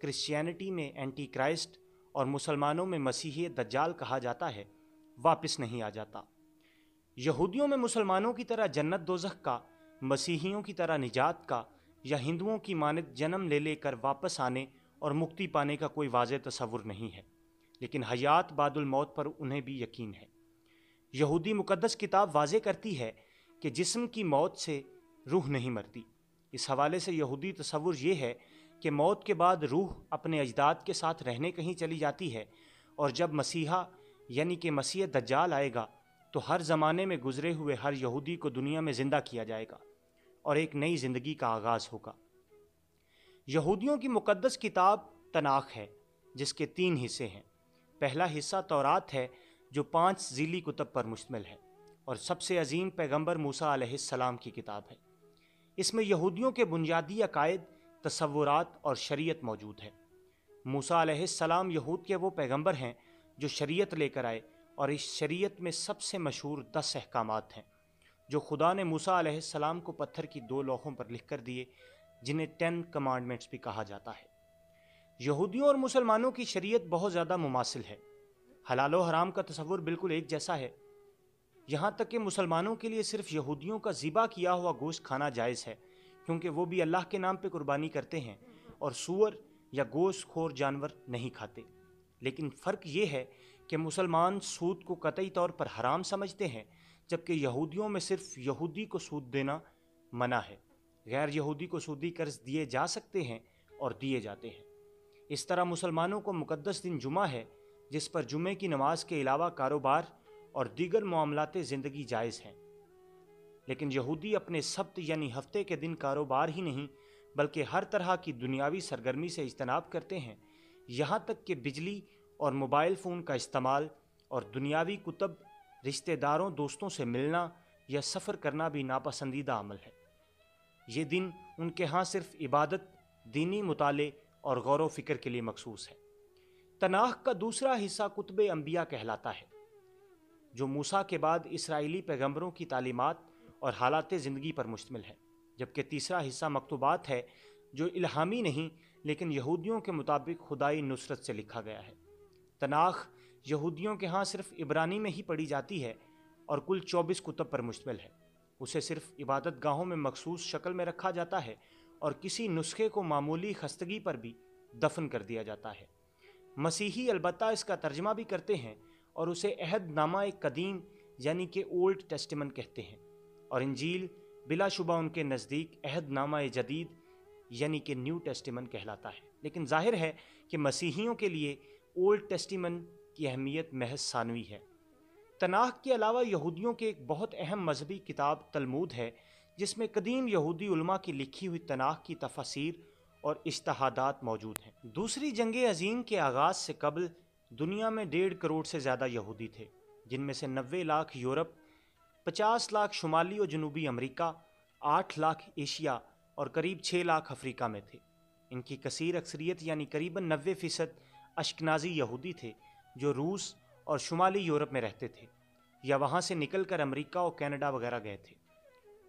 Christianity میں anti Christ اور مسلمانوں میں مسیحی دجال کہا جاتا ہے، واپس نہیں آ جاتا۔ یہودیوں میں مسلمانوں کی طرح جنت دوزخ کا، مسیحیوں کی طرح نجات کا یا ہندوؤں کی مانند جنم لے لے کر واپس آنے اور مکتی پانے کا کوئی واضح تصور نہیں ہے، لیکن حیات بعد الموت پر انہیں بھی یقین ہے۔ یہودی مقدس کتاب واضح کرتی ہے کہ جسم کی موت سے روح نہیں مرتی۔ اس حوالے سے یہودی تصور یہ ہے کہ موت کے بعد روح اپنے اجداد کے ساتھ رہنے کہیں چلی جاتی ہے، اور جب مسیحا یعنی کہ مسیح دجال آئے گا تو ہر زمانے میں گزرے ہوئے ہر یہودی کو دنیا میں زندہ کیا جائے گا اور ایک نئی زندگی کا آغاز ہوگا۔ یہودیوں کی مقدس کتاب تناخ ہے، جس کے 3 حصے ہیں۔ پہلا حصہ تورات ہے، جو 5 ذیلی کتب پر مشتمل ہے اور سب سے عظیم پیغمبر موسیٰ علیہ السلام کی کتاب ہے۔ اس میں یہودیوں کے بنیادی عقائد، تصورات اور شریعت موجود ہے۔ موسیٰ علیہ السلام یہود کے وہ پیغمبر ہیں جو شریعت لے کر آئے، اور اس شریعت میں سب سے مشہور 10 احکامات ہیں جو خدا نے موسیٰ علیہ السلام کو پتھر کی 2 لوحوں پر لکھ کر دیے، جنہیں 10 کمانڈمنٹس بھی کہا جاتا ہے۔ یہودیوں اور مسلمانوں کی شریعت بہت زیادہ مماثل ہے۔ حلال و حرام کا تصور بالکل ایک جیسا ہے، یہاں تک کہ مسلمانوں کے لیے صرف یہودیوں کا ذبح کیا ہوا گوشت کھانا جائز ہے، کیونکہ وہ بھی اللہ کے نام پہ قربانی کرتے ہیں اور سور یا گوشت خور جانور نہیں کھاتے۔ لیکن فرق یہ ہے کہ مسلمان سود کو قطعی طور پر حرام سمجھتے ہیں، جبکہ یہودیوں میں صرف یہودی کو سود دینا منع ہے۔ غیر یہودی کو سودی قرض دیے جا سکتے ہیں اور دیے جاتے ہیں۔ اس طرح مسلمانوں کو مقدس دن جمعہ ہے، جس پر جمعے کی نماز کے علاوہ کاروبار اور دیگر معاملات زندگی جائز ہیں، لیکن یہودی اپنے سبت یعنی ہفتے کے دن کاروبار ہی نہیں بلکہ ہر طرح کی دنیاوی سرگرمی سے اجتناب کرتے ہیں، یہاں تک کہ بجلی اور موبائل فون کا استعمال اور دنیاوی کتب، رشتہ داروں دوستوں سے ملنا یا سفر کرنا بھی ناپسندیدہ عمل ہے۔ یہ دن ان کے ہاں صرف عبادت، دینی مطالعے اور غور و فکر کے لیے مخصوص ہے۔ تناخ کا دوسرا حصہ کتب انبیاء کہلاتا ہے، جو موسیٰ کے بعد اسرائیلی پیغمبروں کی تعلیمات اور حالات زندگی پر مشتمل ہے، جبکہ تیسرا حصہ مکتوبات ہے، جو الہامی نہیں لیکن یہودیوں کے مطابق خدائی نصرت سے لکھا گیا ہے۔ تناخ یہودیوں کے ہاں صرف عبرانی میں ہی پڑھی جاتی ہے اور کل 24 کتب پر مشتمل ہے۔ اسے صرف عبادت گاہوں میں مخصوص شکل میں رکھا جاتا ہے اور کسی نسخے کو معمولی خستگی پر بھی دفن کر دیا جاتا ہے۔ مسیحی البتہ اس کا ترجمہ بھی کرتے ہیں اور اسے عہد نامہ قدیم یعنی کہ اولڈ ٹیسٹمنٹ کہتے ہیں، اور انجیل بلا شبہ ان کے نزدیک عہد نامہ جدید یعنی کہ نیو ٹیسٹمنٹ کہلاتا ہے۔ لیکن ظاہر ہے کہ مسیحیوں کے لیے اولڈ ٹیسٹمنٹ کی اہمیت محض ثانوی ہے۔ تناخ کے علاوہ یہودیوں کے ایک بہت اہم مذہبی کتاب تلمود ہے، جس میں قدیم یہودی علماء کی لکھی ہوئی تناخ کی تفاسیر اور اجتہادات موجود ہیں۔ دوسری جنگ عظیم کے آغاز سے قبل دنیا میں 1.5 کروڑ سے زیادہ یہودی تھے، جن میں سے 90 لاکھ یورپ، 50 لاکھ شمالی و جنوبی امریکہ، 8 لاکھ ایشیا اور قریب 6 لاکھ افریقہ میں تھے۔ ان کی کثیر اکثریت یعنی قریباً 90% اشکنازی یہودی تھے، جو روس اور شمالی یورپ میں رہتے تھے یا وہاں سے نکل کر امریکہ اور کینیڈا وغیرہ گئے تھے۔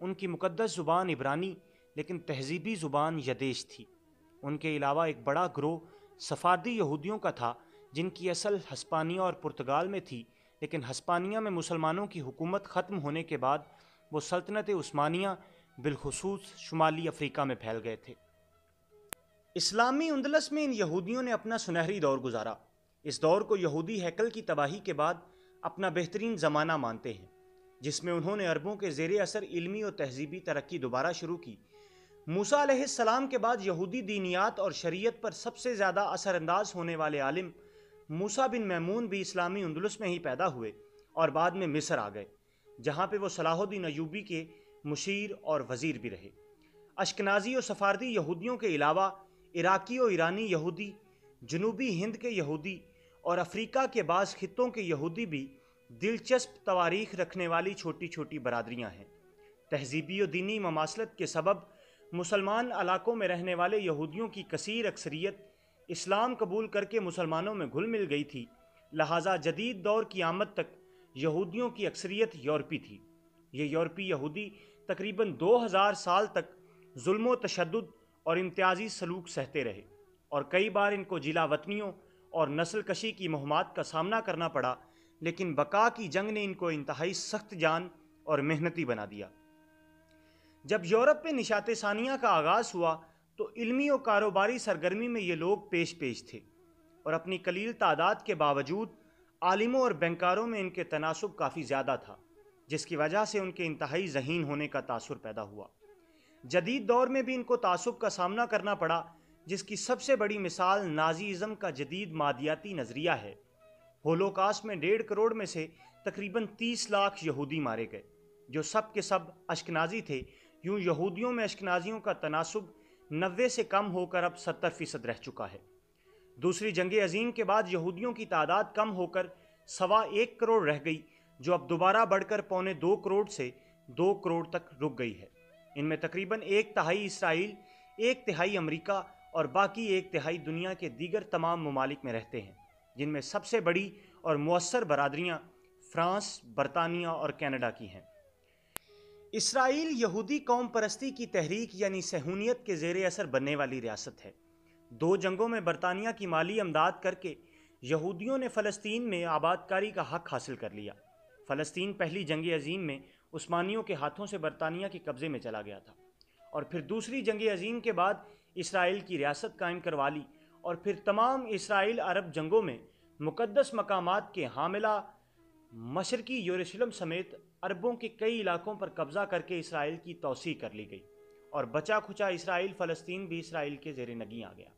ان کی مقدس زبان عبرانی لیکن تہذیبی زبان یدیش تھی۔ ان کے علاوہ ایک بڑا گروہ سفاردی یہودیوں کا تھا، جن کی اصل ہسپانیہ اور پرتگال میں تھی، لیکن ہسپانیہ میں مسلمانوں کی حکومت ختم ہونے کے بعد وہ سلطنت عثمانیہ بالخصوص شمالی افریقہ میں پھیل گئے تھے۔ اسلامی اندلس میں ان یہودیوں نے اپنا سنہری دور گزارا۔ اس دور کو یہودی ہیکل کی تباہی کے بعد اپنا بہترین زمانہ مانتے ہیں، جس میں انہوں نے عربوں کے زیر اثر علمی اور تہذیبی ترقی دوبارہ شروع کی۔ موسیٰ علیہ السلام کے بعد یہودی دینیات اور شریعت پر سب سے زیادہ اثر انداز ہونے والے عالم موسیٰ بن میمون بھی اسلامی اندلس میں ہی پیدا ہوئے اور بعد میں مصر آ گئے، جہاں پہ وہ صلاح الدین ایوبی کے مشیر اور وزیر بھی رہے۔ اشکنازی اور سفاردی یہودیوں کے علاوہ عراقی اور ایرانی یہودی، جنوبی ہند کے یہودی اور افریقہ کے بعض خطوں کے یہودی بھی دلچسپ تواریخ رکھنے والی چھوٹی چھوٹی برادریاں ہیں۔ تہذیبی و دینی مماثلت کے سبب مسلمان علاقوں میں رہنے والے یہودیوں کی کثیر اکثریت اسلام قبول کر کے مسلمانوں میں گھل مل گئی تھی، لہٰذا جدید دور کی آمد تک یہودیوں کی اکثریت یورپی تھی۔ یہ یورپی یہودی تقریباً 2000 سال تک ظلم و تشدد اور امتیازی سلوک سہتے رہے۔ اور کئی بار ان کو جلا وطنیوں اور نسل کشی کی مہمات کا سامنا کرنا پڑا، لیکن بقا کی جنگ نے ان کو انتہائی سخت جان اور محنتی بنا دیا۔ جب یورپ میں نشاط ثانیہ کا آغاز ہوا تو علمی اور کاروباری سرگرمی میں یہ لوگ پیش تھے، اور اپنی قلیل تعداد کے باوجود عالموں اور بینکاروں میں ان کے تناسب کافی زیادہ تھا، جس کی وجہ سے ان کے انتہائی ذہین ہونے کا تاثر پیدا ہوا۔ جدید دور میں بھی ان کو تعصب کا سامنا کرنا پڑا، جس کی سب سے بڑی مثال نازی ازم کا جدید مادیاتی نظریہ ہے۔ ہولوکاسٹ میں 1.5 کروڑ میں سے تقریباً 30 لاکھ یہودی مارے گئے، جو سب کے سب اشکنازی تھے۔ یوں یہودیوں میں اشکنازیوں کا تناسب 90 سے کم ہو کر اب 70% رہ چکا ہے۔ دوسری جنگ عظیم کے بعد یہودیوں کی تعداد کم ہو کر 1.25 کروڑ رہ گئی، جو اب دوبارہ بڑھ کر 1.25 کروڑ سے 2 کروڑ تک رک گئی ہے۔ ان میں تقریباً 1/3 اسرائیل، 1/3 امریکہ اور باقی 1/3 دنیا کے دیگر تمام ممالک میں رہتے ہیں، جن میں سب سے بڑی اور مؤثر برادریاں فرانس، برطانیہ اور کینیڈا کی ہیں۔ اسرائیل یہودی قوم پرستی کی تحریک یعنی صہیونیت کے زیر اثر بننے والی ریاست ہے۔ 2 جنگوں میں برطانیہ کی مالی امداد کر کے یہودیوں نے فلسطین میں آباد کاری کا حق حاصل کر لیا۔ فلسطین پہلی جنگ عظیم میں عثمانیوں کے ہاتھوں سے برطانیہ کے قبضے میں چلا گیا تھا، اور پھر دوسری جنگ عظیم کے بعد اسرائیل کی ریاست قائم کروا لی، اور پھر تمام اسرائیل عرب جنگوں میں مقدس مقامات کے حاملہ مشرقی یروشلم سمیت عربوں کے کئی علاقوں پر قبضہ کر کے اسرائیل کی توسیع کر لی گئی، اور بچا کھچا اسرائیل فلسطین بھی اسرائیل کے زیر نگیں آ گیا۔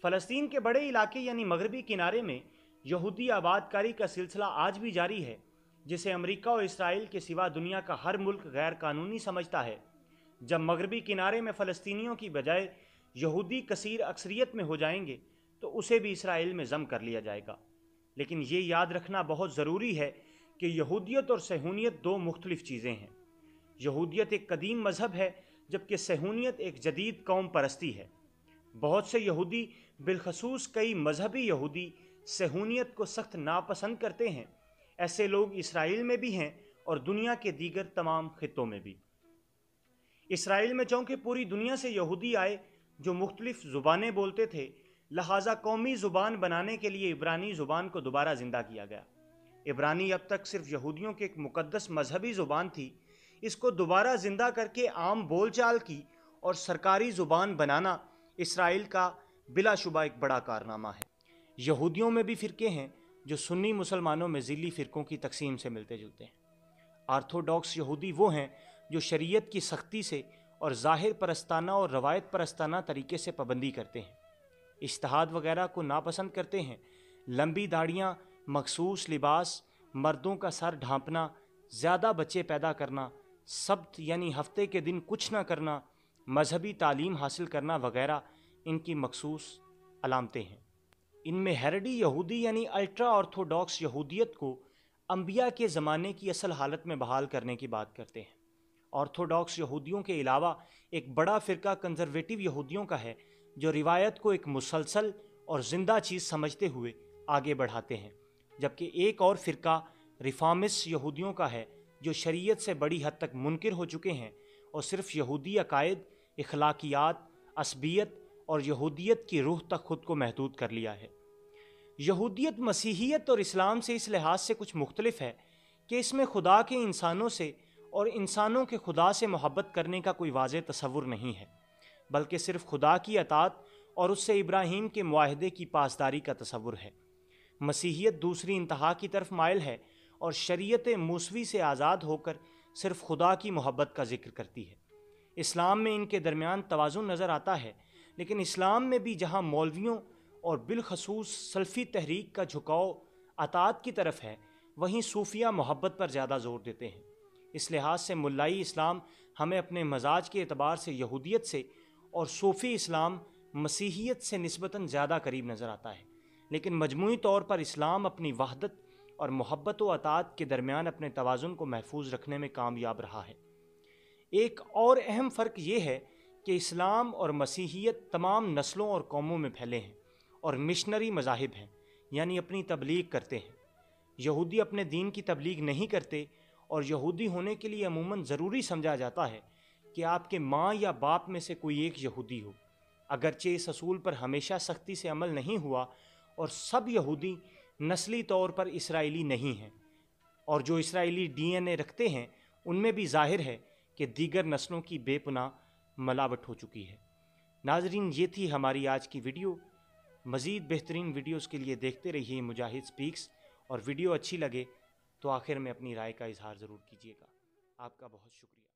فلسطین کے بڑے علاقے یعنی مغربی کنارے میں یہودی آباد کاری کا سلسلہ آج بھی جاری ہے، جسے امریکہ اور اسرائیل کے سوا دنیا کا ہر ملک غیر قانونی سمجھتا ہے۔ جب مغربی کنارے میں فلسطینیوں کی بجائے یہودی کثیر اکثریت میں ہو جائیں گے تو اسے بھی اسرائیل میں ضم کر لیا جائے گا۔ لیکن یہ یاد رکھنا بہت ضروری ہے کہ یہودیت اور صہیونیت 2 مختلف چیزیں ہیں۔ یہودیت ایک قدیم مذہب ہے، جبکہ صہیونیت ایک جدید قوم پرستی ہے۔ بہت سے یہودی، بالخصوص کئی مذہبی یہودی، صہیونیت کو سخت ناپسند کرتے ہیں۔ ایسے لوگ اسرائیل میں بھی ہیں اور دنیا کے دیگر تمام خطوں میں بھی۔ اسرائیل میں چونکہ پوری دنیا سے یہودی آئے جو مختلف زبانیں بولتے تھے، لہٰذا قومی زبان بنانے کے لیے عبرانی زبان کو دوبارہ زندہ کیا گیا۔ عبرانی اب تک صرف یہودیوں کی ایک مقدس مذہبی زبان تھی، اس کو دوبارہ زندہ کر کے عام بول چال کی اور سرکاری زبان بنانا اسرائیل کا بلا شبہ ایک بڑا کارنامہ ہے۔ یہودیوں میں بھی فرقے ہیں جو سنی مسلمانوں میں ذیلی فرقوں کی تقسیم سے ملتے جلتے ہیں۔ آرتھوڈاکس یہودی وہ ہیں جو شریعت کی سختی سے اور ظاہر پرستانہ اور روایت پرستانہ طریقے سے پابندی کرتے ہیں، اجتہاد وغیرہ کو ناپسند کرتے ہیں۔ لمبی داڑھیاں، مخصوص لباس، مردوں کا سر ڈھانپنا، زیادہ بچے پیدا کرنا، سبت یعنی ہفتے کے دن کچھ نہ کرنا، مذہبی تعلیم حاصل کرنا وغیرہ ان کی مخصوص علامتیں ہیں۔ ان میں ہیریڈی یہودی یعنی الٹرا آرتھوڈاکس یہودیت کو انبیاء کے زمانے کی اصل حالت میں بحال کرنے کی بات کرتے ہیں۔ آرتھوڈاکس یہودیوں کے علاوہ ایک بڑا فرقہ کنزرویٹو یہودیوں کا ہے، جو روایت کو ایک مسلسل اور زندہ چیز سمجھتے ہوئے آگے بڑھاتے ہیں، جبکہ ایک اور فرقہ ریفارمسٹ یہودیوں کا ہے، جو شریعت سے بڑی حد تک منکر ہو چکے ہیں اور صرف یہودی عقائد، اخلاقیات، عصبیت اور یہودیت کی روح تک خود کو محدود کر لیا ہے۔ یہودیت مسیحیت اور اسلام سے اس لحاظ سے کچھ مختلف ہے کہ اس میں خدا کے انسانوں سے اور انسانوں کے خدا سے محبت کرنے کا کوئی واضح تصور نہیں ہے، بلکہ صرف خدا کی اطاعت اور اس سے ابراہیم کے معاہدے کی پاسداری کا تصور ہے۔ مسیحیت دوسری انتہا کی طرف مائل ہے اور شریعت موسوی سے آزاد ہو کر صرف خدا کی محبت کا ذکر کرتی ہے۔ اسلام میں ان کے درمیان توازن نظر آتا ہے، لیکن اسلام میں بھی جہاں مولویوں اور بالخصوص سلفی تحریک کا جھکاؤ اطاعت کی طرف ہے، وہیں صوفیہ محبت پر زیادہ زور دیتے ہیں۔ اس لحاظ سے ملائی اسلام ہمیں اپنے مزاج کے اعتبار سے یہودیت سے اور صوفی اسلام مسیحیت سے نسبتاً زیادہ قریب نظر آتا ہے، لیکن مجموعی طور پر اسلام اپنی وحدت اور محبت و اطاعت کے درمیان اپنے توازن کو محفوظ رکھنے میں کامیاب رہا ہے۔ ایک اور اہم فرق یہ ہے کہ اسلام اور مسیحیت تمام نسلوں اور قوموں میں پھیلے ہیں اور مشنری مذاہب ہیں، یعنی اپنی تبلیغ کرتے ہیں۔ یہودی اپنے دین کی تبلیغ نہیں کرتے، اور یہودی ہونے کے لیے عموماً ضروری سمجھا جاتا ہے کہ آپ کے ماں یا باپ میں سے کوئی ایک یہودی ہو۔ اگرچہ اس اصول پر ہمیشہ سختی سے عمل نہیں ہوا اور سب یہودی نسلی طور پر اسرائیلی نہیں ہیں، اور جو اسرائیلی ڈی این اے رکھتے ہیں ان میں بھی ظاہر ہے کہ دیگر نسلوں کی بے پناہ ملاوٹ ہو چکی ہے۔ ناظرین، یہ تھی ہماری آج کی ویڈیو۔ مزید بہترین ویڈیوز کے لیے دیکھتے رہیے مجاہد سپیکس، اور ویڈیو اچھی لگے تو آخر میں اپنی رائے کا اظہار ضرور کیجیے گا۔ آپ کا بہت شکریہ۔